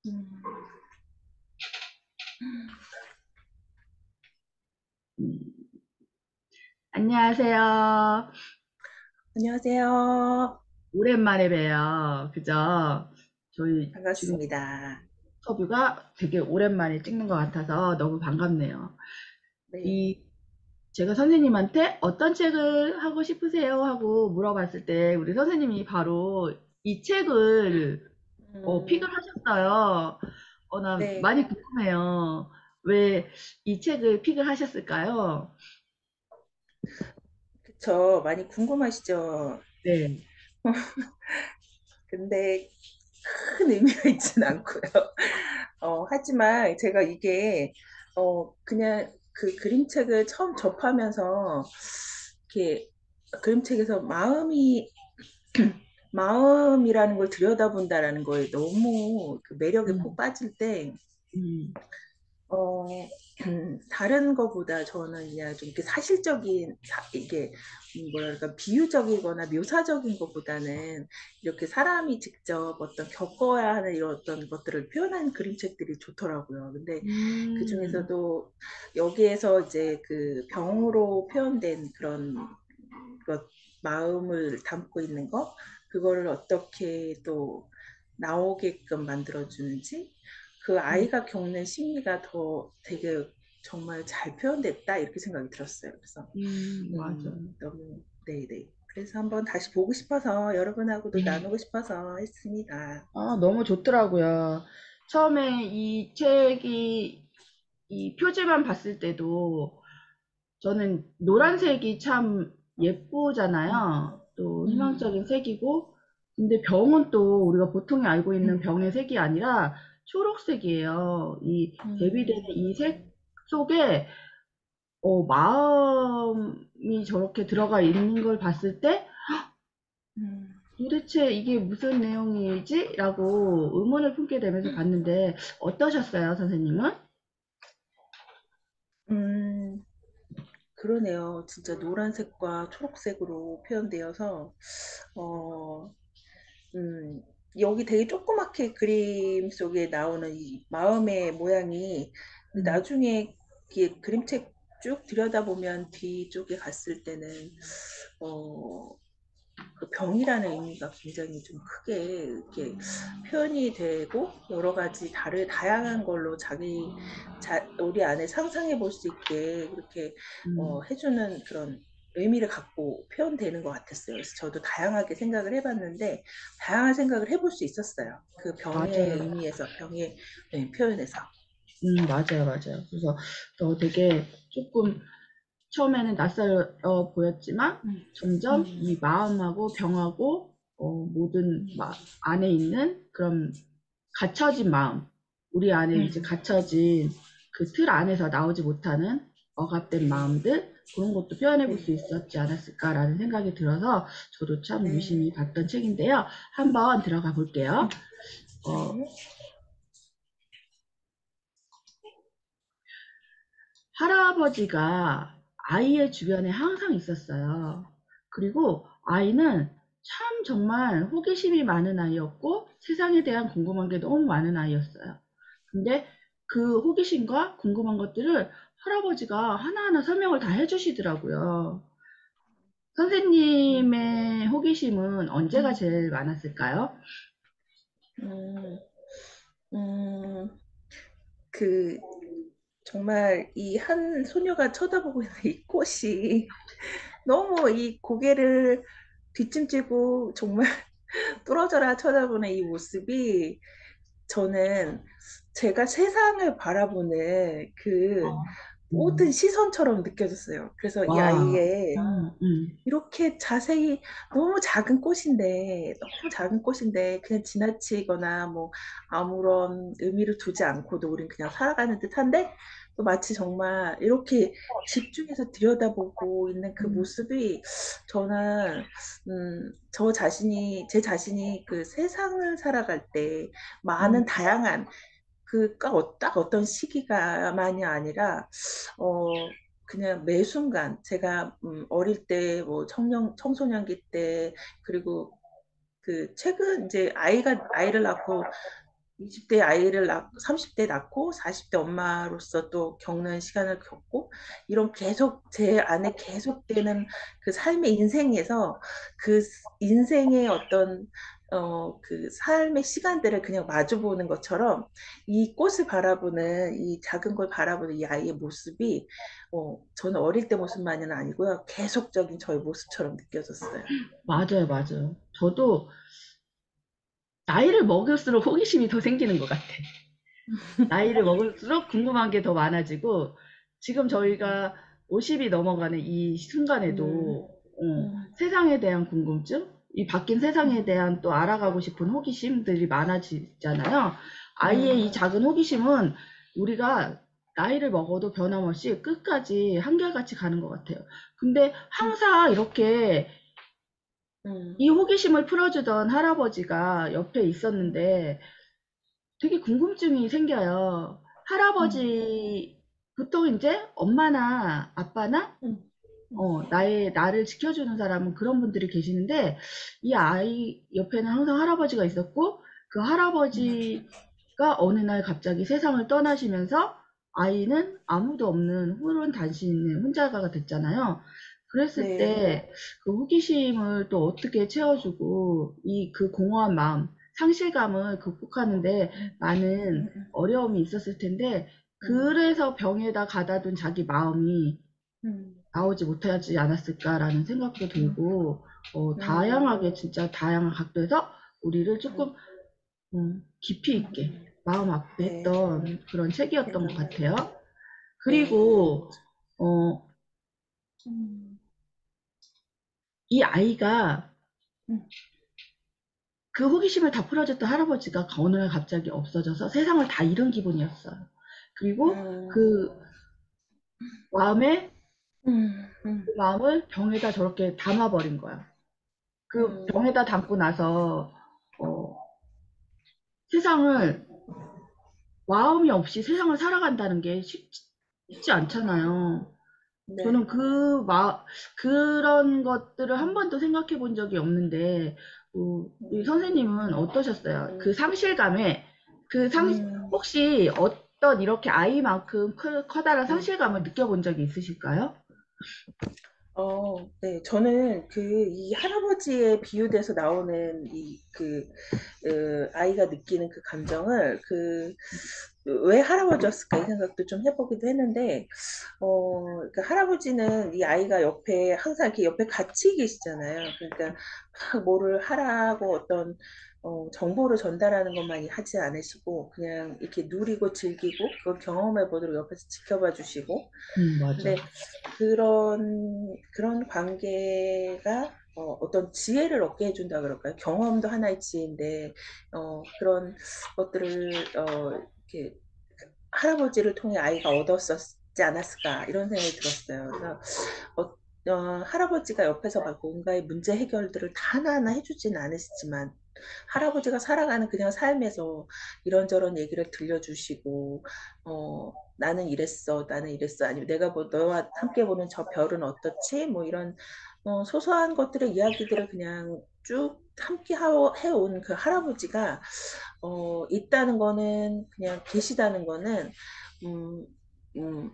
음, 음, 안녕하세요. 안녕하세요. 오랜만에 봬요. 그죠? 저희 지금 반갑습니다. 인터뷰가 되게 오랜만에 찍는 것 같아서 너무 반갑네요. 네. 이, 제가 선생님한테 어떤 책을 하고 싶으세요? 하고 물어봤을 때 우리 선생님이 바로 이 책을 픽을 음, 하셨어요. 나 네. 많이 궁금해요. 왜 이 책을 픽을 하셨을까요? 그쵸. 많이 궁금하시죠? 네. 근데 큰 의미가 있진 않고요. 하지만 제가 이게, 그냥 그 그림책을 처음 접하면서, 이렇게 그림책에서 마음이라는 걸 들여다본다라는 거에 너무 그 매력에 푹 음, 빠질 때, 음, 어, 다른 거보다 저는 그냥 좀 이렇게 사실적인, 이게 뭐랄까, 비유적이거나 묘사적인 것보다는 이렇게 사람이 직접 어떤 겪어야 하는 이런 어떤 것들을 표현하는 그림책들이 좋더라고요. 근데 그 음, 중에서도 여기에서 이제 그 병으로 표현된 그런 것, 마음을 담고 있는 거, 그거를 어떻게 또 나오게끔 만들어주는지, 그 음, 아이가 겪는 심리가 더 되게 정말 잘 표현됐다 이렇게 생각이 들었어요. 그래서 맞아요. 너무 네네. 그래서 한번 다시 보고 싶어서 여러분하고도 나누고 싶어서 했습니다. 너무 좋더라고요. 처음에 이 책이 이 표지만 봤을 때도 저는 노란색이 참 음, 예쁘잖아요. 또 음, 희망적인 색이고, 근데 병은 또 우리가 보통에 알고 있는 음, 병의 색이 아니라 초록색이에요. 이 대비되는 음, 이 색 속에 마음이 저렇게 들어가 있는 걸 봤을 때 음, 도대체 이게 무슨 내용이지? 라고 의문을 품게 되면서 봤는데 어떠셨어요, 선생님은? 음, 그러네요. 진짜 노란색과 초록색으로 표현되어서 어, 음, 여기 되게 조그맣게 그림 속에 나오는 이 마음의 모양이 음, 나중에 이렇게 그림책 쭉 들여다보면 뒤쪽에 갔을 때는 어, 그 병이라는 의미가 굉장히 좀 크게 이렇게 표현이 되고 여러 가지 다양한 걸로 우리 안에 상상해 볼 수 있게 그렇게 음, 해주는 그런 의미를 갖고 표현되는 것 같았어요. 그래서 저도 다양하게 생각을 해봤는데 다양한 생각을 해볼 수 있었어요. 그 병의 맞아요. 의미에서 병의 표현에서. 맞아요, 맞아요. 그래서 되게 조금 처음에는 낯설어 보였지만 음, 점점 음, 이 마음하고 병하고 모든 안에 있는 그런 갇혀진 마음, 우리 안에 이제 음, 갇혀진 그 틀 안에서 나오지 못하는 억압된 네, 마음들, 그런 것도 표현해 볼 수 네, 있었지 않았을까라는 생각이 들어서 저도 참 네, 유심히 봤던 책인데요. 한번 들어가 볼게요. 어, 네, 할아버지가 아이의 주변에 항상 있었어요. 그리고 아이는 참 정말 호기심이 많은 아이였고 세상에 대한 궁금한 게 너무 많은 아이였어요. 근데 그 호기심과 궁금한 것들을 할아버지가 하나하나 설명을 다 해주시더라고요. 선생님의 호기심은 언제가 음, 제일 많았을까요? 음, 음, 그 정말 이 한 소녀가 쳐다보고 있는 이 꽃이 너무 이 고개를 뒷짐지고 정말 뚫어져라 쳐다보는 이 모습이 저는 제가 세상을 바라보는 그 어, 모든 음, 시선처럼 느껴졌어요. 그래서 이 와, 아이의 이렇게 자세히 너무 작은 꽃인데 너무 작은 꽃인데 그냥 지나치거나 뭐 아무런 의미를 두지 않고도 우린 그냥 살아가는 듯한데 또 마치 정말 이렇게 집중해서 들여다보고 있는 그 음, 모습이 저는 제 자신이 그 세상을 살아갈 때 음, 많은 다양한 딱 어떤 시기가만이 아니라 어 그냥 매 순간 제가 어릴 때 뭐 청소년기 때 그리고 그 최근 이제 아이를 낳고 20대 아이를 낳고 30대 낳고 40대 엄마로서 또 겪는 시간을 겪고 이런 계속 제 안에 계속되는 그 삶의 인생에서 그 인생의 어떤 그 삶의 시간들을 그냥 마주보는 것처럼 이 꽃을 바라보는 이 작은 걸 바라보는 이 아이의 모습이 저는 어릴 때 모습만은 아니고요. 계속적인 저의 모습처럼 느껴졌어요. 맞아요, 맞아요. 저도 나이를 먹을수록 호기심이 더 생기는 것 같아. 나이를 먹을수록 궁금한 게 더 많아지고, 지금 저희가 50이 넘어가는 이 음, 순간에도, 음, 세상에 대한 궁금증, 이 바뀐 세상에 음, 대한 또 알아가고 싶은 호기심들이 많아지잖아요. 아이의 이 음, 작은 호기심은 우리가 나이를 먹어도 변함없이 끝까지 한결같이 가는 것 같아요. 근데 음, 항상 이렇게 음, 이 호기심을 풀어주던 할아버지가 옆에 음, 있었는데 되게 궁금증이 생겨요. 음, 할아버지, 보통 이제 엄마나 아빠나 음, 음, 나를 지켜주는 사람은 그런 분들이 계시는데, 이 아이 옆에는 항상 할아버지가 있었고, 그 음, 할아버지가 어느 날 갑자기 세상을 떠나시면서 아이는 아무도 없는 홀은 단신인 혼자가 됐잖아요. 그랬을 네. 때 그 호기심을 또 어떻게 채워주고, 그 공허한 마음, 상실감을 극복하는데 음, 많은 음, 어려움이 있었을 텐데, 음, 그래서 병에다 가다둔 자기 마음이 음, 나오지 못하지 않았을까라는 생각도 음, 들고, 음, 다양하게 진짜 다양한 각도에서 우리를 음, 조금 깊이 있게 마음 아프게 네. 했던 그런 책이었던 것 네. 같아요. 네. 그리고 어, 음, 이 아이가 음, 그 호기심을 다 풀어줬던 할아버지가 어느 날 갑자기 없어져서 세상을 다 잃은 기분이었어요. 그리고 음, 그 마음에 음, 그 마음을 병에다 저렇게 담아버린 거야. 그 음, 병에다 담고 나서 어, 세상을 마음이 없이 세상을 살아간다는 게 쉽지 않잖아요. 네. 저는 그런 것들을 한 번도 생각해 본 적이 없는데, 이 음, 선생님은 어떠셨어요? 그 음, 상실감에, 음, 혹시 어떤 이렇게 아이만큼 커다란 음. 상실감을 느껴본 적이 있으실까요? 네. 저는 이 할아버지의 비유돼서 나오는 아이가 느끼는 그 감정을, 왜 할아버지였을까 이 생각도 좀 해보기도 했는데, 그 할아버지는 이 아이가 옆에, 항상 이렇게 옆에 같이 계시잖아요. 그러니까 막 뭐를 하라고 어떤, 정보를 전달하는 것만이 하지 않으시고, 그냥 이렇게 누리고 즐기고, 그걸 경험해 보도록 옆에서 지켜봐 주시고, 맞아. 근데 그런 관계가 어떤 지혜를 얻게 해준다 그럴까요? 경험도 하나의 지혜인데 그런 것들을 이렇게 할아버지를 통해 아이가 얻었었지 않았을까 이런 생각이 들었어요. 그래서 할아버지가 옆에서 막 뭔가의 문제 해결들을 다 하나하나 해주지는 않으시지만 할아버지가 살아가는 그냥 삶에서 이런저런 얘기를 들려주시고 나는 이랬어 나는 이랬어 아니면 내가 뭐 너와 함께 보는 저 별은 어떻지 뭐 이런 소소한 것들의 이야기들을 그냥 쭉 함께 해온 그 할아버지가 있다는 거는 그냥 계시다는 거는 음,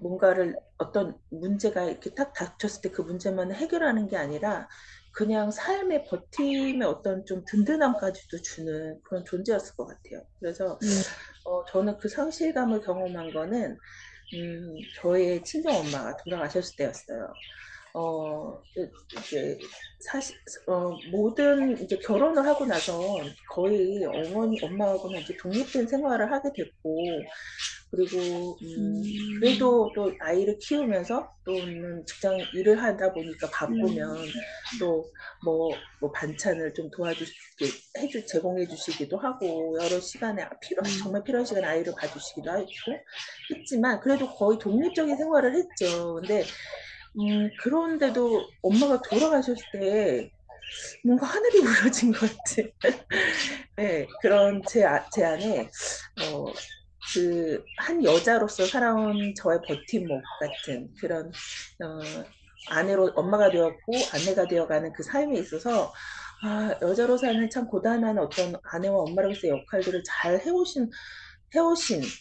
뭔가를 어떤 문제가 이렇게 딱 닥쳤을 때 그 문제만 해결하는 게 아니라 그냥 삶의 버팀의 어떤 좀 든든함까지도 주는 그런 존재였을 것 같아요. 그래서 음, 저는 그 상실감을 경험한 거는 저의 친정 엄마가 돌아가셨을 때였어요. 이제 사실 모든 이제 결혼을 하고 나서 거의 엄마하고는 이제 독립된 생활을 하게 됐고 그리고 음, 그래도 또 아이를 키우면서 또는 직장 일을 하다 보니까 바쁘면 음, 또 뭐 반찬을 좀 도와주시게 제공해 주시기도 하고 여러 시간에 음, 정말 필요한 시간에 아이를 봐주시기도 하고 했지만 그래도 거의 독립적인 생활을 했죠. 근데 그런데도 엄마가 돌아가셨을 때 뭔가 하늘이 무너진 것 같아. 네, 그런 제 안에 한 여자로서 살아온 저의 버팀목 같은 그런 어, 아내로 엄마가 되었고 아내가 되어가는 그 삶에 있어서 여자로서는 참 고단한 어떤 아내와 엄마로서의 역할들을 잘 해오신,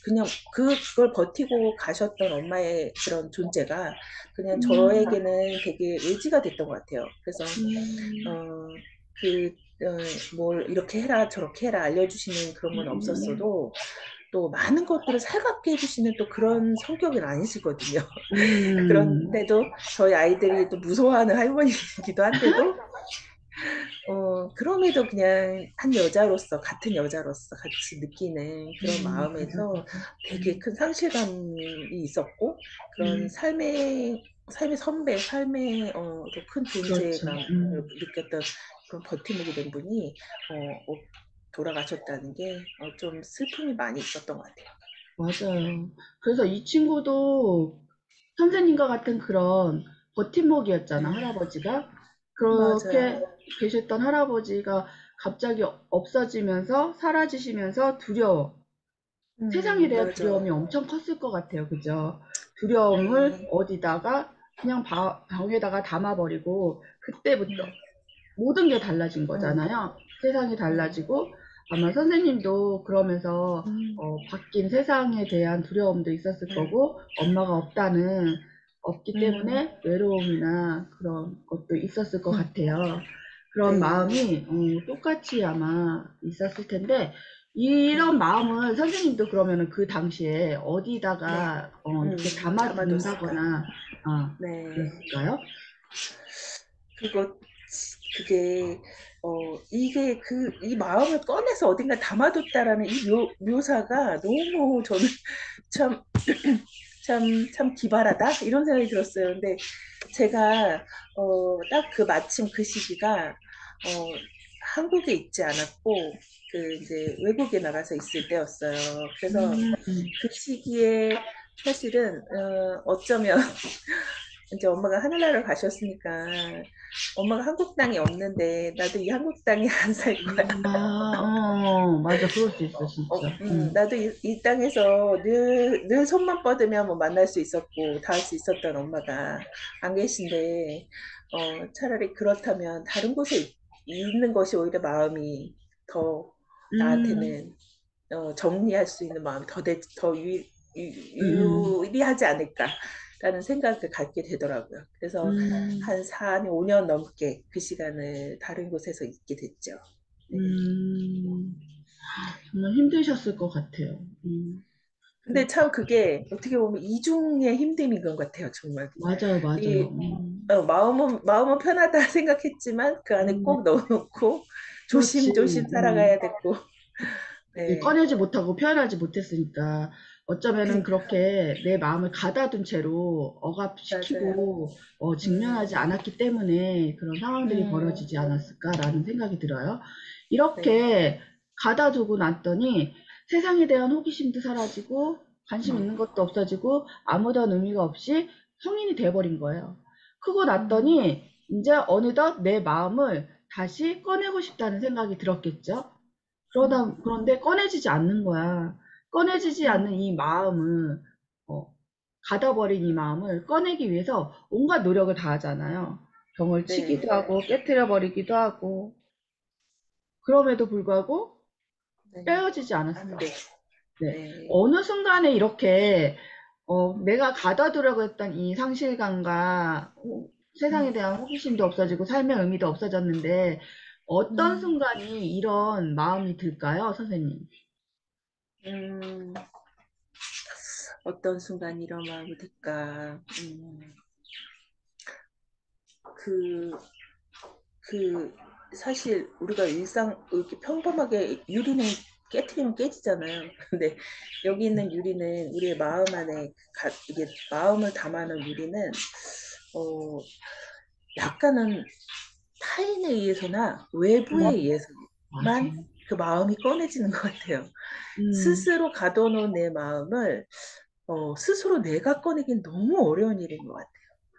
그냥 그걸 버티고 가셨던 엄마의 그런 존재가 그냥 음, 저에게는 되게 의지가 됐던 것 같아요. 그래서, 음, 어, 그, 뭘 이렇게 해라, 저렇게 해라 알려주시는 그런 건 음, 없었어도 또 많은 것들을 살갑게 해주시는 또 그런 성격은 아니시거든요. 음, 그런데도 저희 아이들이 또 무서워하는 할머니이기도 한데도 그럼에도 그냥 한 여자로서, 같은 여자로서 같이 느끼는 그런 맞아, 마음에서 맞아. 되게 큰 상실감이 있었고, 그런 음, 삶의 선배, 삶의 더 큰 그렇죠. 존재감을 느꼈던 그런 버팀목이 된 분이 돌아가셨다는 게 좀 슬픔이 많이 있었던 것 같아요. 맞아요. 그래서 이 친구도 선생님과 같은 그런 버팀목이었잖아, 할아버지가. 그렇게 맞아요. 계셨던 할아버지가 갑자기 없어지면서, 사라지시면서 두려워. 세상에 대한 맞아. 두려움이 엄청 컸을 것 같아요. 그죠? 두려움을 네. 어디다가 그냥 병에다가 담아버리고 그때부터 음, 모든 게 달라진 음, 거잖아요. 세상이 음, 달라지고 아마 선생님도 그러면서 음, 바뀐 세상에 대한 두려움도 있었을 음, 거고 엄마가 없기 음, 때문에 외로움이나 그런 것도 있었을 것 음. 같아요. 그런 네. 마음이 똑같이 아마 있었을 텐데 네. 이런 마음을 선생님도 그러면은 그 당시에 네. 어디다가 이렇게 담아뒀을까? 담아둔다거나 네. 그랬을까요? 그거, 그게, 이게 이 마음을 꺼내서 어딘가 담아뒀다라는 이 묘사가 너무 저는 참, 참 기발하다? 이런 생각이 들었어요. 근데 제가, 딱 마침 그 시기가, 한국에 있지 않았고, 이제 외국에 나가서 있을 때였어요. 그래서 음, 그 시기에 사실은, 어쩌면 이제 엄마가 하늘나라를 가셨으니까 엄마가 한국 땅이 없는데 나도 이 한국 땅에 안 살 거야. 맞아. 그럴 수 있어, 진짜. 나도 이 땅에서 늘 손만 뻗으면 뭐 만날 수 있었고 닿을 수 있었던 엄마가 안 계신데 차라리 그렇다면 다른 곳에 있는 것이 오히려 마음이 더 음, 나한테는 정리할 수 있는 마음이 더 음, 유리하지 않을까라는 생각을 갖게 되더라고요. 그래서 음, 한 4년, 5년 넘게 그 시간을 다른 곳에서 있게 됐죠. 네. 음. 정말 힘드셨을 것 같아요. 근데 참 그게 어떻게 보면 이중의 힘듦인 것 같아요, 정말. 맞아요, 맞아요. 이 마음은 편하다 생각했지만 그 안에 음, 꼭 넣어놓고 그렇지. 조심조심 살아가야 됐고, 네, 꺼내지 못하고 표현하지 못했으니까 어쩌면은 그니까 그렇게 내 마음을 가다둔 채로 맞아요. 억압시키고 음, 직면하지 않았기 때문에 그런 상황들이 음, 벌어지지 않았을까라는 생각이 들어요. 네, 이렇게 가다두고 났더니 세상에 대한 호기심도 사라지고 관심 음, 있는 것도 없어지고 아무런 의미가 없이 성인이 돼버린 거예요. 크고 음, 났더니 이제 어느덧 내 마음을 다시 꺼내고 싶다는 생각이 들었겠죠. 그런데 꺼내지지 않는 거야. 꺼내지지 음, 않는 이 마음을, 어, 가둬버린 이 마음을 꺼내기 위해서 온갖 노력을 다하잖아요. 병을 치기도 네, 하고, 깨트려 버리기도 하고, 그럼에도 불구하고 네, 떼어지지 안 않았어요. 돼. 네. 네, 어느 순간에 이렇게, 내가 가둬두려고 했던 이 상실감과 세상에 음, 대한 호기심도 없어지고 삶의 의미도 없어졌는데, 어떤 음, 순간이 이런 마음이 들까요, 선생님? 음, 어떤 순간 이런 마음이 들까? 그, 사실 우리가 이렇게 평범하게 유리는 깨트리면 깨지잖아요. 근데 여기 있는 유리는 우리의 마음 안에, 이게 마음을 담아놓은 유리는, 어, 약간은 타인에 의해서나 외부에 맞아. 의해서만 그 마음이 꺼내지는 것 같아요. 음, 스스로 가둬놓은 내 마음을, 스스로 내가 꺼내긴 너무 어려운 일인 것 같아요.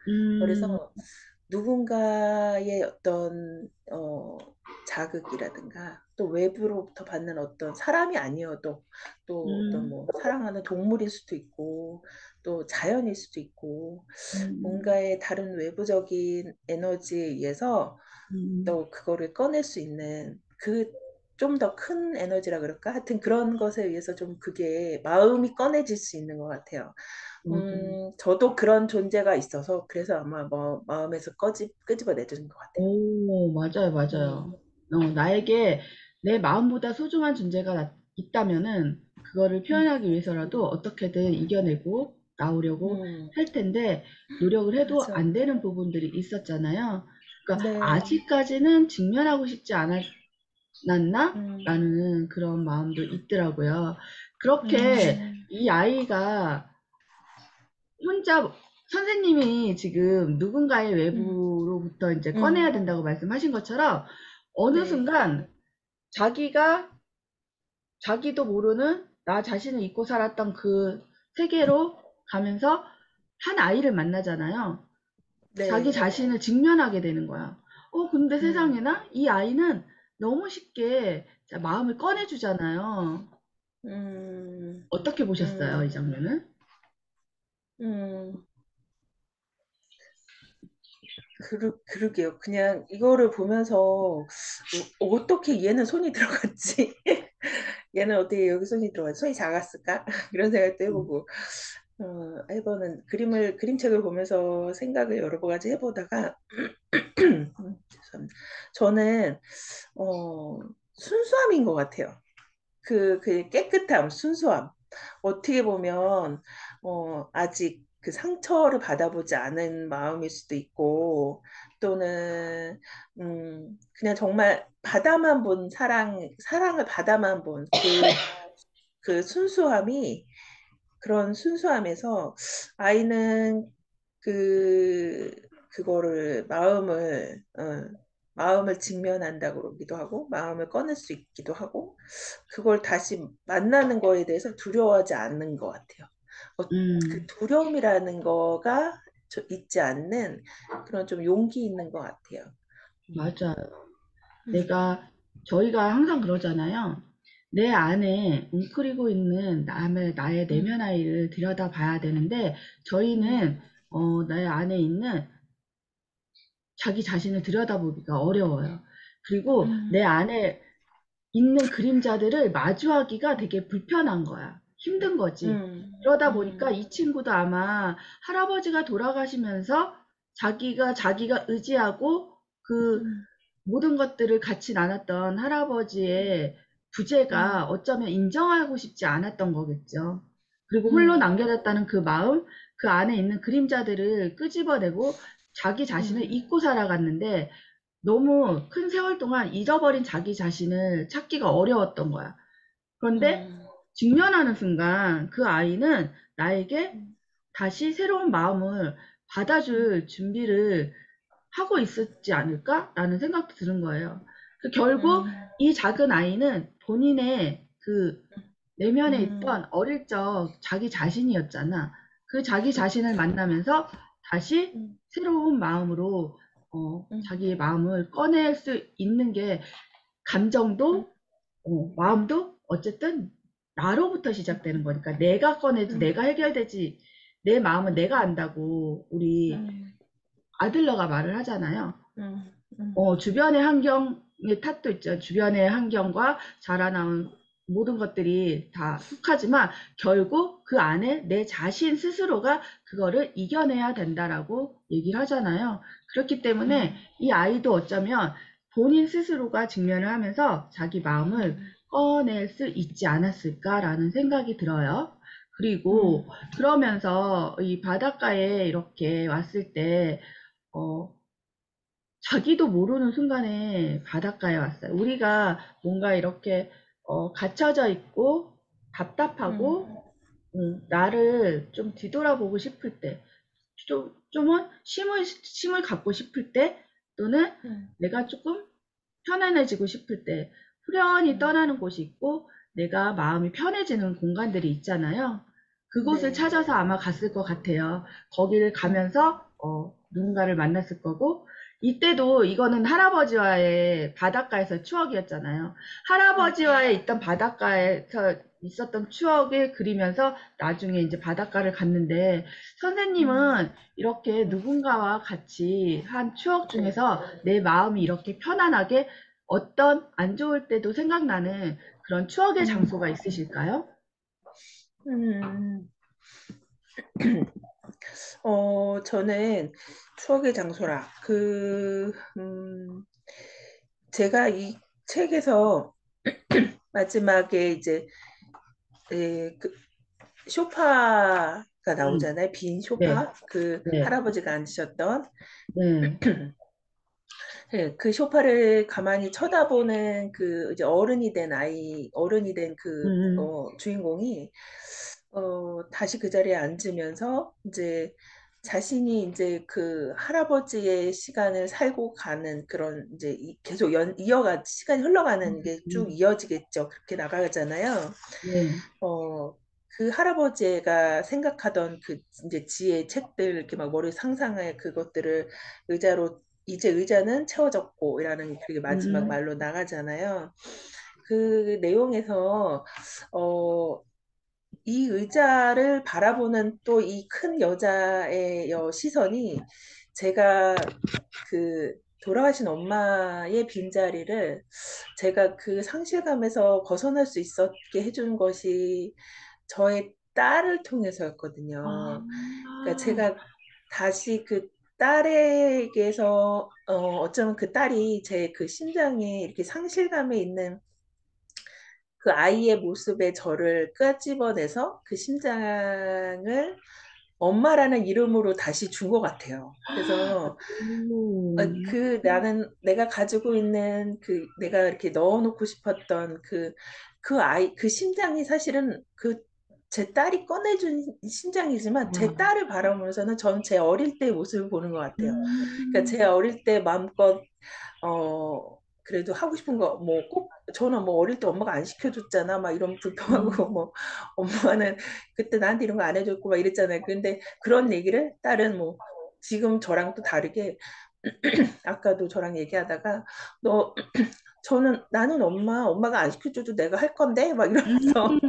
음, 그래서 누군가의 어떤 자극이라든가 또 외부로부터 받는 어떤 사람이 아니어도 또 어떤 음, 뭐 사랑하는 동물일 수도 있고 또 자연일 수도 있고 음, 뭔가의 다른 외부적인 에너지에 의해서 음, 또 그거를 꺼낼 수 있는 그 좀 더 큰 에너지라 그럴까? 하여튼 그런 것에 의해서 좀 그게 마음이 꺼내질 수 있는 것 같아요. 맞아요. 저도 그런 존재가 있어서 그래서 아마 뭐 마음에서 끄집어내주는 것 같아요. 오, 맞아요, 음, 맞아요. 나에게 내 마음보다 소중한 존재가 있다면은 그거를 음, 표현하기 위해서라도 어떻게든 이겨내고 나오려고 음, 할 텐데 노력을 해도 맞아. 안 되는 부분들이 있었잖아요. 그러니까 네. 아직까지는 직면하고 싶지 않았나? 음, 라는 그런 마음도 있더라고요. 그렇게 음, 이 아이가 혼자 선생님이 지금 누군가의 음, 외부로부터 이제 꺼내야 음, 된다고 말씀하신 것처럼 어느 네. 순간 자기가 자기도 모르는 나 자신을 잊고 살았던 그 세계로 가면서 한 아이를 만나잖아요. 자기 네. 자신을 직면하게 되는 거야. 근데 음, 세상에나 이 아이는 너무 쉽게 마음을 꺼내주잖아요. 음, 어떻게 보셨어요, 이 음, 장면은? 음. 그러게요. 그냥 이거를 보면서 어떻게 얘는 손이 들어갔지? 얘는 어떻게 여기 손이 들어갔지? 손이 작았을까? 이런 생각도 음, 해보고, 해보는 그림책을 보면서 생각을 여러 가지 해보다가, 죄송합니다. 저는, 어, 순수함인 것 같아요. 그 깨끗함, 순수함. 어떻게 보면, 아직 그 상처를 받아보지 않은 마음일 수도 있고, 또는, 그냥 정말 바다만 본 사랑을 바다만 본 그 순수함이, 그런 순수함에서 아이는 그, 그거를 마음을 직면한다고 그러기도 하고, 마음을 꺼낼 수 있기도 하고, 그걸 다시 만나는 거에 대해서 두려워하지 않는 것 같아요. 그 음, 두려움이라는 거가 있지 않는 그런 좀 용기 있는 것 같아요. 음, 맞아요. 음, 저희가 항상 그러잖아요. 내 안에 웅크리고 있는 나의 음, 내면 아이를 들여다 봐야 되는데, 음, 저희는, 내 안에 있는 자기 자신을 들여다보기가 어려워요. 그리고 내 음, 안에 있는 그림자들을 마주하기가 되게 불편한 거야. 힘든 거지. 음, 그러다 보니까 음, 이 친구도 아마 할아버지가 돌아가시면서 자기가 의지하고 그 음, 모든 것들을 같이 나눴던 할아버지의 음, 부재가 어쩌면 인정하고 싶지 않았던 거겠죠. 그리고 홀로 음, 남겨졌다는 그 마음, 그 안에 있는 그림자들을 끄집어내고 자기 자신을 음, 잊고 살아갔는데 너무 큰 세월 동안 잊어버린 자기 자신을 찾기가 어려웠던 거야. 그런데 음, 직면하는 순간 그 아이는 나에게 음, 다시 새로운 마음을 받아줄 준비를 하고 있었지 않을까라는 생각도 드는 거예요. 결국 음, 이 작은 아이는 본인의 그 내면에 음, 있던 어릴 적 자기 자신이었잖아. 그 자기 그렇죠. 자신을 만나면서 다시 음, 새로운 마음으로 음, 자기의 마음을 꺼낼 수 있는 게 음, 감정도 마음도 어쨌든 나로부터 시작되는 거니까 내가 꺼내도 음, 내가 해결되지 내 마음은 내가 안다고 우리 음, 아들러가 말을 하잖아요. 음, 음, 주변의 환경의 탓도 있죠. 주변의 환경과 자라나온 모든 것들이 다 속하지만 결국 그 안에 내 자신 스스로가 그거를 이겨내야 된다라고 얘기를 하잖아요. 그렇기 때문에 음, 이 아이도 어쩌면 본인 스스로가 직면을 하면서 자기 마음을 음, 꺼낼 수 있지 않았을까라는 생각이 들어요. 그리고 음, 그러면서 이 바닷가에 이렇게 왔을 때, 어, 자기도 모르는 순간에 바닷가에 왔어요. 우리가 뭔가 이렇게 갇혀져 있고 음, 답답하고 나를 좀 뒤돌아보고 싶을 때, 좀은 쉼을 갖고 싶을 때, 또는 음, 내가 조금 편안해지고 싶을 때, 후련히 음, 떠나는 곳이 있고, 내가 마음이 편해지는 공간들이 있잖아요. 그곳을 네. 찾아서 아마 갔을 것 같아요. 거기를 음, 가면서 누군가를 만났을 거고, 이때도 이거는 할아버지와의 바닷가에서 추억이었잖아요. 할아버지와의 있던 바닷가에서 있었던 추억을 그리면서 나중에 이제 바닷가를 갔는데 음, 선생님은 이렇게 누군가와 같이 한 추억 네. 중에서 내 마음이 이렇게 편안하게 어떤 안 좋을 때도 생각나는 그런 추억의 음, 장소가 있으실까요? 음, 저는 추억의 장소라. 제가 이 책에서 마지막에 이제, 그 쇼파가 음, 나오잖아요. 빈 네, 쇼파. 그 네, 할아버지가 앉으셨던. 네, 네, 그 쇼파를 가만히 쳐다보는 그 이제 어른이 된 음, 주인공이 다시 그 자리에 앉으면서 이제 자신이 이제 그 할아버지의 시간을 살고 가는 그런 이제 계속 시간이 흘러가는 게 쭉 음, 이어지겠죠. 그렇게 나가잖아요. 네, 어, 그 할아버지가 생각하던 그 이제 지혜 책들 이렇게 막 머리 상상해 그것들을 의자로 이제 의자는 채워졌고이라는 그게 마지막 음, 말로 나가잖아요. 그 내용에서 어, 이 의자를 바라보는 또 이 큰 여자의 시선이 제가 그 돌아가신 엄마의 빈자리를 제가 그 상실감에서 벗어날 수 있었게 해준 것이 저의 딸을 아, 통해서였거든요. 그러니까 제가 다시 그 딸에게서 어쩌면 그 딸이 제 그 심장에 이렇게 상실감에 있는 그 아이의 모습에 저를 끄집어내서 그 심장을 엄마라는 이름으로 다시 준 것 같아요. 그래서 오, 나는 내가 가지고 있는 내가 이렇게 넣어놓고 싶었던 그 아이, 그 심장이 사실은 제 딸이 꺼내준 심장이지만 제 와, 딸을 바라보면서는 전 제 어릴 때의 모습을 보는 것 같아요. 그러니까 제 음, 어릴 때 마음껏 그래도 하고 싶은 거, 뭐, 꼭, 저는 뭐 어릴 때 엄마가 안 시켜줬잖아. 막 이런 불평하고, 음, 뭐, 엄마는 그때 나한테 이런 거 안 해줬고, 막 이랬잖아요. 근데 그런 얘기를 딸은 뭐, 지금 저랑 또 다르게, 아까도 저랑 얘기하다가, 너, 나는 엄마가 안 시켜줘도 내가 할 건데? 막 이러면서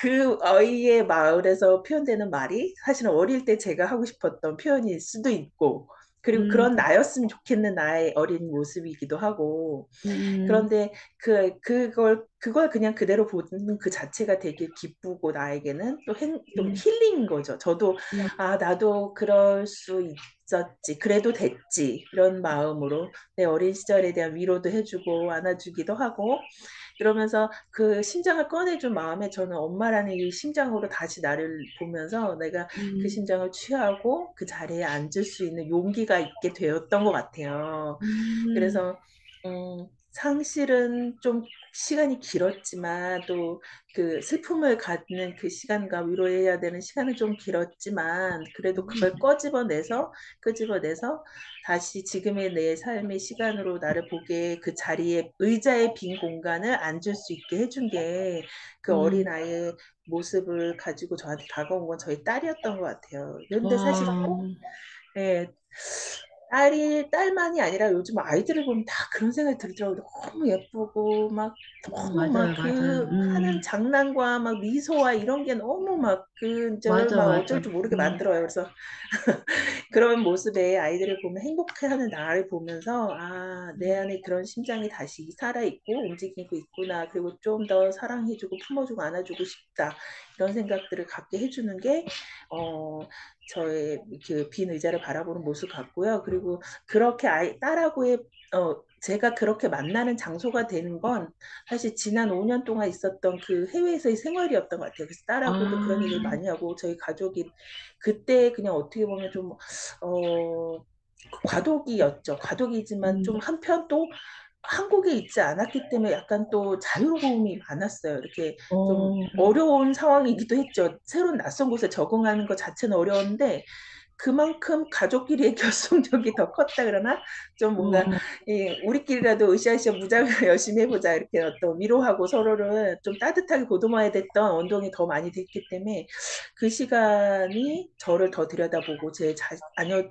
그 아이의 마을에서 표현되는 말이 사실은 어릴 때 제가 하고 싶었던 표현일 수도 있고, 그리고 음, 그런 나였으면 좋겠는 나의 어린 모습이기도 하고, 음, 그런데 그걸 그냥 그대로 보는 그 자체가 되게 기쁘고 나에게는 좀 음, 힐링인 거죠. 저도, 음, 아, 나도 그럴 수 있었지. 그래도 됐지. 이런 마음으로 내 어린 시절에 대한 위로도 해주고 안아주기도 하고, 그러면서 그 심장을 꺼내준 마음에 저는 엄마라는 이 심장으로 다시 나를 보면서 내가 그 음, 심장을 취하고 그 자리에 앉을 수 있는 용기가 있게 되었던 것 같아요. 음, 그래서 상실은 좀 시간이 길었지만 또 그 슬픔을 갖는 그 시간과 위로해야 되는 시간은 좀 길었지만 그래도 그걸 끄집어내서 다시 지금의 내 삶의 시간으로 나를 보게 그 자리에 의자의 빈 공간을 앉을 수 있게 해준 게 그 음, 어린아이의 모습을 가지고 저한테 다가온 건 저희 딸이었던 것 같아요. 그런데 사실 와, 꼭 예, 딸만이 아니라 요즘 아이들을 보면 다 그런 생각이 들더라고요. 너무 예쁘고, 막, 너무 막 맞아요, 맞아요, 하는 장난과 막 미소와 이런 게 너무 막 저를 맞아, 막 맞아, 어쩔 줄 모르게 만들어요. 그래서 그런 모습의 아이들을 보면 행복해하는 나를 보면서 아, 내 음, 안에 그런 심장이 다시 살아있고 움직이고 있구나. 그리고 좀 더 사랑해주고 품어주고 안아주고 싶다. 이런 생각들을 갖게 해주는 게 어, 저의 그 빈 의자를 바라보는 모습 같고요. 그리고 그렇게 딸하고의 제가 그렇게 만나는 장소가 되는 건 사실 지난 5년 동안 있었던 그 해외에서의 생활이었던 것 같아요. 그래서 딸하고도 그런 얘기를 아, 많이 하고 저희 가족이 그때 그냥 어떻게 보면 좀 어, 과도기였죠. 과도기지만 음, 좀 한편 또 한국에 있지 않았기 때문에 약간 또 자유로움이 많았어요. 이렇게 좀 어, 어려운 상황이기도 했죠. 새로운 낯선 곳에 적응하는 것 자체는 어려운데 그만큼 가족끼리의 결속력이 더 컸다 그러나 좀 뭔가 어, 우리끼리라도 으쌰으쌰 무장을 열심히 해보자 이렇게 어떤 위로하고 서로를 좀 따뜻하게 보듬어야 됐던 언동이 더 많이 됐기 때문에 그 시간이 저를 더 들여다보고 제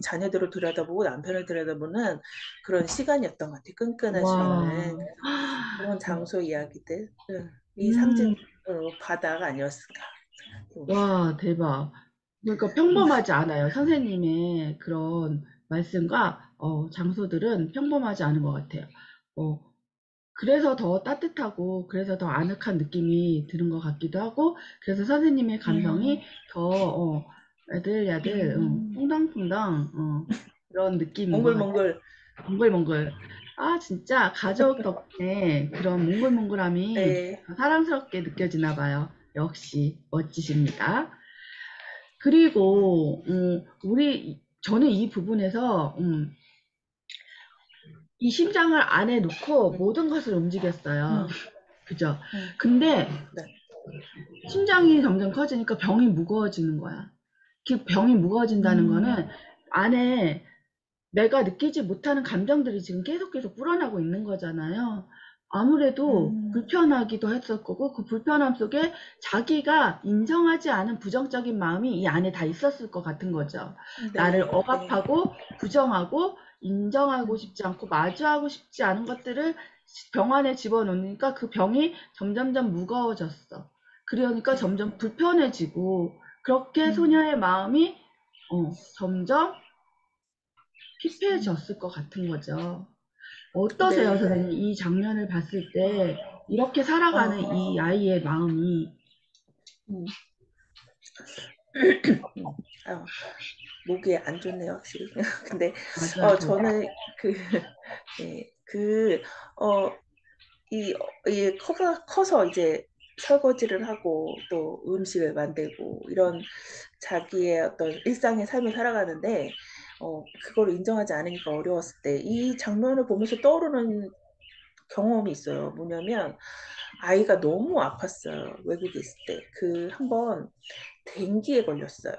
자녀들을 들여다보고 남편을 들여다보는 그런 시간이었던 것 같아요. 끈끈한 시간은 와, 그런 장소 이야기들 이 상징 음, 바다가 아니었을까. 와, 대박. 그러니까 평범하지 않아요. 선생님의 그런 말씀과 장소들은 평범하지 않은 것 같아요. 어, 그래서 더 따뜻하고, 그래서 더 아늑한 느낌이 드는 것 같기도 하고, 그래서 선생님의 감성이 음, 더, 야들야들, 음, 퐁당퐁당, 그런 느낌인 것 같아요. 몽글몽글. 몽글몽글. 아, 진짜 가족 덕분에 그런 몽글몽글함이 네. 더 사랑스럽게 느껴지나 봐요. 역시 멋지십니다. 그리고 저는 이 부분에서 이 심장을 안에 놓고 음, 모든 것을 움직였어요. 음, 그죠? 음, 근데 네. 심장이 점점 커지니까 병이 무거워지는 거야. 그 병이 무거워진다는 음, 거는 안에 내가 느끼지 못하는 감정들이 지금 계속 불어나고 있는 거잖아요. 아무래도 음, 불편하기도 했을 거고, 그 불편함 속에 자기가 인정하지 않은 부정적인 마음이 이 안에 다 있었을 것 같은 거죠. 나를 네, 네. 억압하고, 부정하고, 인정하고 음, 싶지 않고, 마주하고 싶지 않은 것들을 병 안에 집어넣으니까 그 병이 점점점 무거워졌어. 그러니까 네. 점점 불편해지고, 그렇게 음, 소녀의 마음이 점점 음, 피폐해졌을 것 같은 거죠. 어떠세요, 네. 선생님? 이 장면을 봤을 때 어, 이렇게 살아가는 이 어, 아이의 마음이 음, 아, 목이 안 좋네요, 확실히. 근데, 맞아요, 저도. 저는 그, 예, 어, 커서 이제 설거지를 하고 또 음식을 만들고 이런 자기의 어떤 일상의 삶을 살아가는데, 그걸 인정하지 않으니까 어려웠을 때 이 장면을 보면서 떠오르는 경험이 있어요. 뭐냐면, 아이가 너무 아팠어요. 외국에 있을 때. 한번 댕기에 걸렸어요.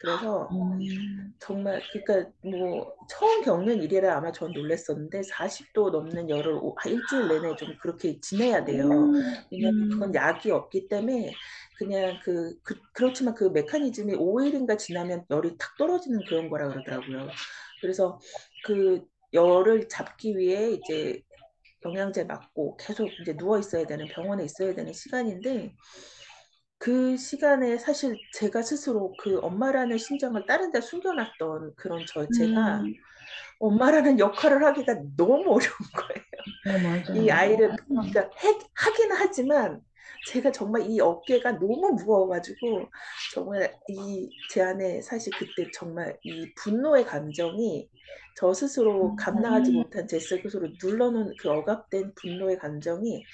그래서 음, 정말 그러니까 뭐 처음 겪는 일이라 아마 전 놀랐었는데 40도 넘는 열을 일주일 내내 좀 그렇게 지내야 돼요. 왜냐하면 그건 음, 약이 없기 때문에 그냥 그렇지만 그 메커니즘이 5일인가 지나면 열이 탁 떨어지는 그런 거라 그러더라고요. 그래서 그 열을 잡기 위해 이제 영양제 맞고 계속 이제 누워 있어야 되는 병원에 있어야 되는 시간인데 그 시간에 사실 제가 스스로 그 엄마라는 심정을 다른 데 숨겨놨던 그런 제가 음, 엄마라는 역할을 하기가 너무 어려운 거예요. 이 맞아요. 아이를 그러니까 하긴 하지만 제가 정말 이 어깨가 너무 무거워가지고 정말 제 안에 사실 그때 정말 이 분노의 감정이 저 스스로 감당하지 음, 못한 제 스스로 눌러놓은 그 억압된 분노의 감정이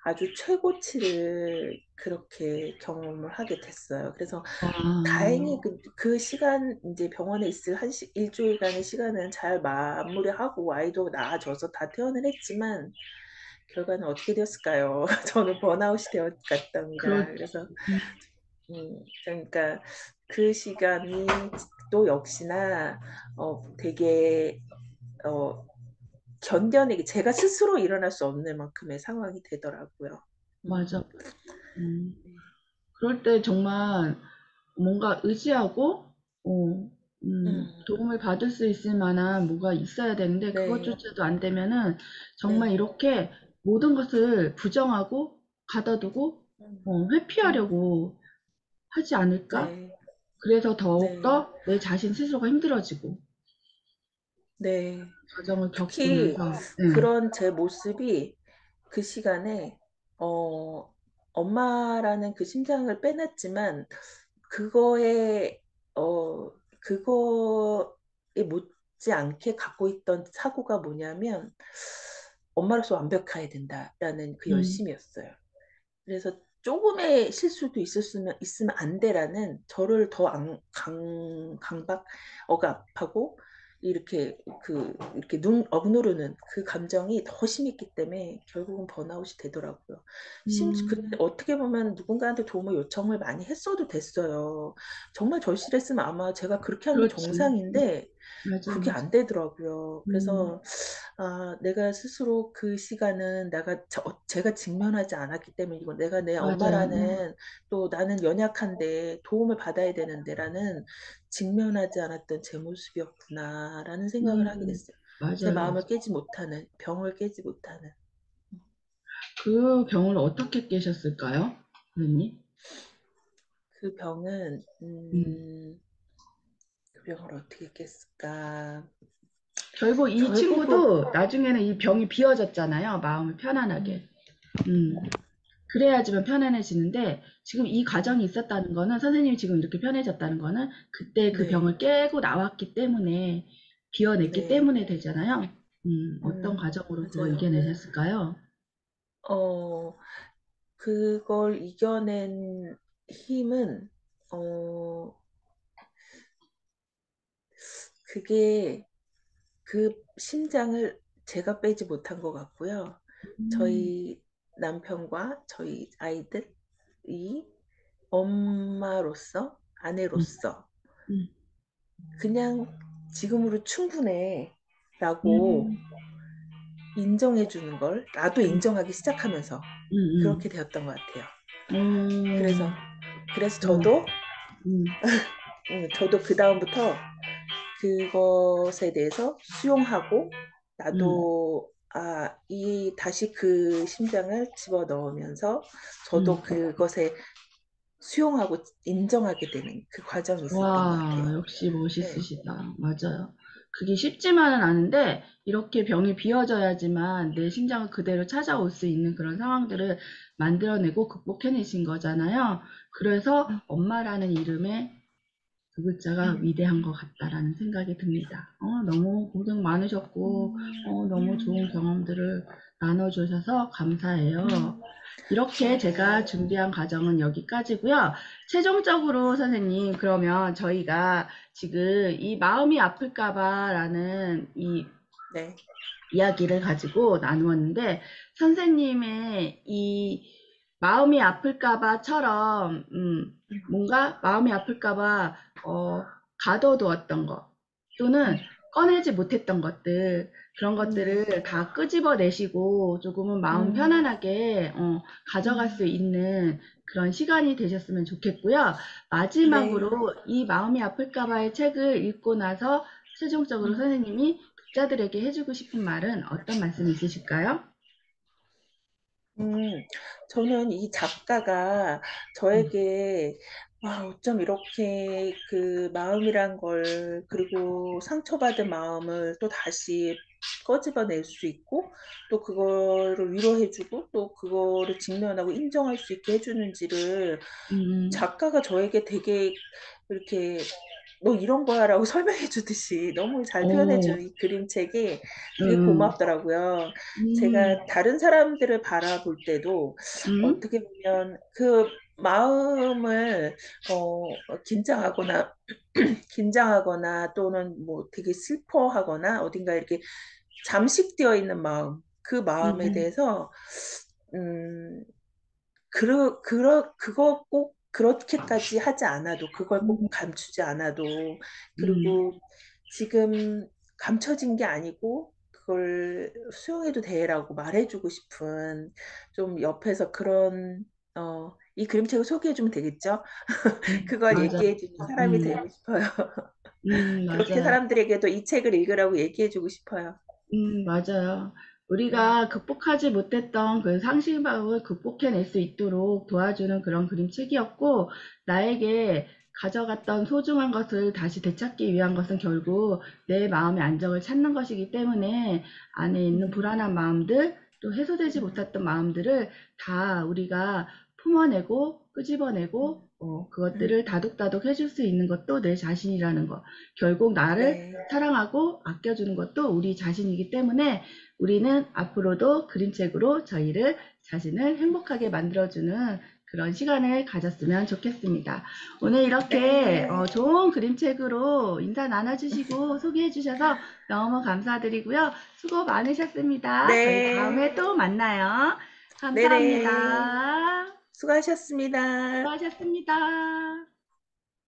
아주 최고치를 그렇게 경험을 하게 됐어요. 그래서 와, 다행히 그 시간 이제 병원에 있을 일주일간의 시간은 잘 마무리하고 아이도 나아져서 다 퇴원을 했지만 결과는 어떻게 되었을까요? 저는 번아웃이 되었답니다. 그렇, 그래서 그러니까 그 시간이 또 역시나 되게 어, 견뎌내기 제가 스스로 일어날 수 없는 만큼의 상황이 되더라고요. 음, 맞아. 그럴 때 정말 뭔가 의지하고, 음, 도움을 받을 수 있을 만한 뭐가 있어야 되는데, 네, 그것조차도 안 되면은 정말 네, 이렇게 모든 것을 부정하고 가둬두고, 음, 음, 회피하려고 하지 않을까? 네, 그래서 네, 더욱더 내 자신 스스로가 힘들어지고, 네. 과정을 특히 겪으면서, 네. 그런 제 모습이 그 시간에 어, 엄마라는 그 심장을 빼놨지만 그거에 그거에 못지않게 갖고 있던 사고가 뭐냐면 엄마로서 완벽해야 된다라는 그 음, 열심이었어요. 그래서 조금의 실수도 있으면 안 돼라는 저를 더 강박 억압하고 이렇게 이렇게 눈 억누르는 그 감정이 더 심했기 때문에 결국은 번아웃이 되더라고요. 근데 음, 어떻게 보면 누군가한테 도움을 요청을 많이 했어도 됐어요. 정말 절실했으면 아마 제가 그렇게 한 게 그렇지. 정상인데 맞아, 그게 맞아. 안 되더라고요. 음, 그래서 내가 스스로 그 시간은 제가 직면하지 않았기 때문이고 내가 내 맞아요. 엄마라는 또 나는 연약한데 도움을 받아야 되는데라는 직면하지 않았던 제 모습이었구나라는 생각을 하게 음, 됐어요. 제 맞아요, 맞아요. 마음을 깨지 못하는, 병을 깨지 못하는. 그 병을 어떻게 깨셨을까요, 선생님? 그 병은, 음. 그 병을 어떻게 깼을까? 결국 이 결국은, 친구도 나중에는 이 병이 비어졌잖아요. 마음을 음, 편안하게. 음. 그래야지만 편안해지는데 지금 이 과정이 있었다는 거는 선생님이 지금 이렇게 편해졌다는 거는 그때 그 네, 병을 깨고 나왔기 때문에 비워냈기 네, 때문에 되잖아요. 어떤 음, 과정으로 그걸 맞아요. 이겨내셨을까요? 어, 그걸 이겨낸 힘은, 어, 그게 그 심장을 제가 빼지 못한 것 같고요. 음, 저희 남편과 저희 아이들이 엄마로서, 음, 아내로서, 음, 그냥 지금으로 충분해 라고 음, 인정해 주는 걸 나도 음, 인정하기 시작하면서 음, 그렇게 되었던 것 같아요. 그래서, 음, 그래서 음, 음, 저도 그다음부터 그것에 대해서 수용하고 음, 나도 다시 그 심장을 집어 넣으면서 저도 음. 그것에 수용하고 인정하게 되는 그 과정이 있었던 것 와, 같아요. 역시 네. 멋있으시다. 맞아요. 그게 쉽지만은 않은데, 이렇게 병이 비어져야지만 내 심장을 그대로 찾아올 수 있는 그런 상황들을 만들어내고 극복해내신 거잖아요. 그래서 엄마라는 이름의 그 글자가 위대한 것 같다라는 생각이 듭니다. 너무 고생 많으셨고, 너무 좋은 경험들을 나눠주셔서 감사해요. 이렇게 제가 네. 준비한 과정은 여기까지고요. 최종적으로 선생님, 그러면 저희가 지금 이 마음이 아플까봐라는 이 네. 이야기를 가지고 나누었는데, 선생님의 이 마음이 아플까봐처럼, 뭔가 마음이 아플까봐, 가둬두었던 것, 또는 꺼내지 못했던 것들, 그런 네. 것들을 다 끄집어내시고 조금은 마음 음, 편안하게, 가져갈 음, 수 있는 그런 시간이 되셨으면 좋겠고요. 네. 마지막으로 이 마음이 아플까봐의 책을 읽고 나서 최종적으로 음. 선생님이 독자들에게 해주고 싶은 말은 어떤 말씀이 있으실까요? 음, 저는 이 작가가 음, 저에게 어쩜 이렇게 그 마음이란 걸, 그리고 상처받은 마음을 또 다시 꺼집어낼 수 있고, 또 그거를 위로해주고, 또 그거를 직면하고 인정할 수 있게 해주는지를 음, 작가가 저에게 되게 이렇게 뭐 이런 거야라고 설명해 주듯이 너무 잘 표현해 오, 주는 이 그림책이 되게 음, 고맙더라고요. 음, 제가 다른 사람들을 바라볼 때도 음, 어떻게 보면 그 마음을 긴장하거나 긴장하거나 또는 뭐 되게 슬퍼하거나 어딘가 이렇게 잠식되어 있는 마음, 그 마음에 음, 대해서 음, 그거 꼭 그렇게까지 하지 않아도, 그걸 꼭 음, 감추지 않아도, 음, 그리고 지금 감춰진 게 아니고, 그걸 수용해도 돼라고 말해주고 싶은, 좀 옆에서 이 그림책을 소개해주면 되겠죠? 그걸 맞아요. 얘기해주는 사람이 음, 되고 싶어요. 그렇게 맞아요. 사람들에게도 이 책을 읽으라고 얘기해주고 싶어요. 맞아요. 음, 우리가 극복하지 못했던 그 상실감을 극복해낼 수 있도록 도와주는 그런 그림책이었고, 나에게 가져갔던 소중한 것을 다시 되찾기 위한 것은 결국 내 마음의 안정을 찾는 것이기 때문에 안에 있는 음, 불안한 마음들, 또 해소되지 음, 못했던 마음들을 다 우리가 품어내고 음, 끄집어내고 음. 그것들을 다독다독 해줄 수 있는 것도 내 자신이라는 것. 결국 나를 네, 사랑하고 아껴주는 것도 우리 자신이기 때문에 우리는 앞으로도 그림책으로 저희를 자신을 행복하게 만들어주는 그런 시간을 가졌으면 좋겠습니다. 오늘 이렇게 네. 좋은 그림책으로 인사 나눠주시고 소개해 주셔서 너무 감사드리고요. 수고 많으셨습니다. 저희 네. 다음에 또 만나요. 네네. 감사합니다. 수고하셨습니다. 수고하셨습니다.